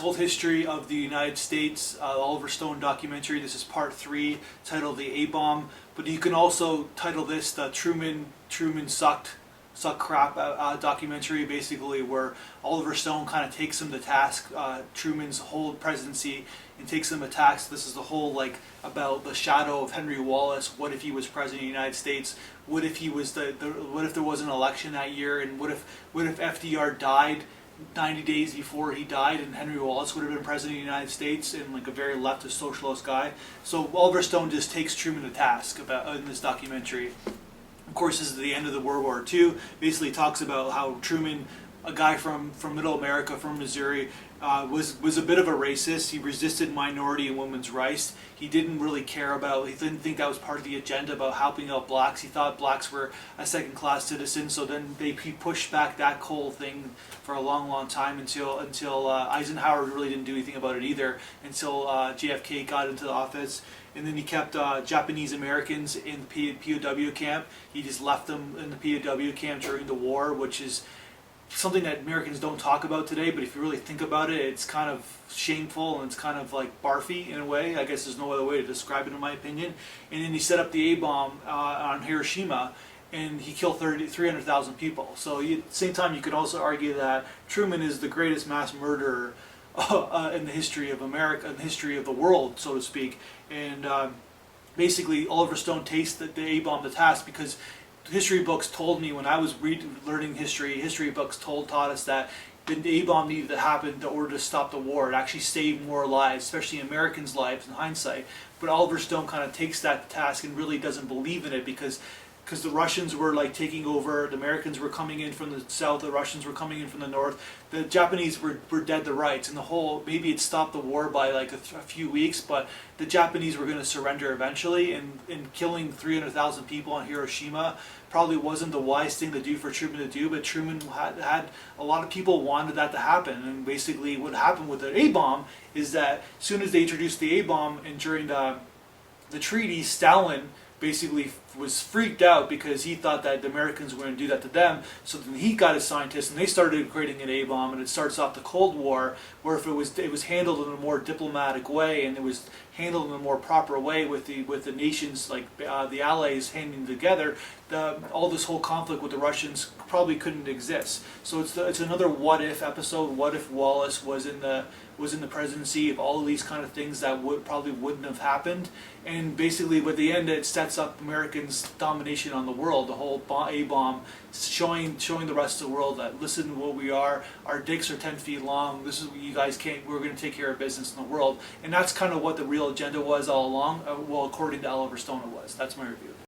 Untold History of the United States, Oliver Stone documentary. This is part 3, titled The ABomb. But you can also title this the Truman Sucked Crap documentary, basically, where Oliver Stone kind of takes him to task, Truman's whole presidency, and takes him to task. This is the whole, like, about the shadow of Henry Wallace. What if he was president of the United States? What if he was what if there was an election that year? And what if FDR died 90 days before he died, and Henry Wallace would have been president of the United States, and like a very leftist socialist guy. So Oliver Stone just takes Truman to task about in this documentary. Of course, this is the end of the World War II. Basically talks about how Truman, a guy from Middle America, from Missouri, was a bit of a racist. He resisted minority and women's rights. He didn't really care about, he didn't think that was part of the agenda about helping out blacks. He thought blacks were a second-class citizen, so then he pushed back that whole thing for a long time until Eisenhower really didn't do anything about it either, until JFK got into the office. And then he kept Japanese Americans in the POW camp. He just left them in the POW camp during the war, which is something that Americans don't talk about today, but if you really think about it, it's kind of shameful and it's kind of like barfy in a way. I guess there's no other way to describe it in my opinion. And then he set up the A-bomb on Hiroshima, and he killed 300,000 people. So at the same time, you could also argue that Truman is the greatest mass murderer in the history of America, in the history of the world, so to speak. And basically, Oliver Stone takes the A-bomb to task because history books told me when I was learning history books taught us that the A-bomb needed to happen in order to stop the war. It actually saved more lives, especially Americans' lives in hindsight. But Oliver Stone kind of takes that to task and really doesn't believe in it because the Russians were like taking over, the Americans were coming in from the south, the Russians were coming in from the north, the Japanese were dead to rights, and the whole, maybe it stopped the war by like a few weeks, but the Japanese were going to surrender eventually, and killing 300,000 people on Hiroshima probably wasn't the wise thing to do for Truman to do, but Truman had a lot of people wanted that to happen, and basically what happened with the A-bomb is that as soon as they introduced the A-bomb and during the treaty, Stalin basically was freaked out because he thought that the Americans were going to do that to them. So then he got his scientists and they started creating an A-bomb, and it starts off the Cold War, where if it was handled in a more diplomatic way and it was handled in a more proper way with the nations like the Allies handing together, all this whole conflict with the Russians probably couldn't exist. So it's another what if episode. What if Wallace was in the presidency, of all of these kind of things that probably wouldn't have happened. And basically with the end, it sets up Americans' domination on the world, the whole A-bomb, showing the rest of the world that, listen to what we are, our dicks are 10 feet long, this is what you guys can't, we're going to take care of business in the world. And that's kind of what the real agenda was all along, well, according to Oliver Stone it was. That's my review.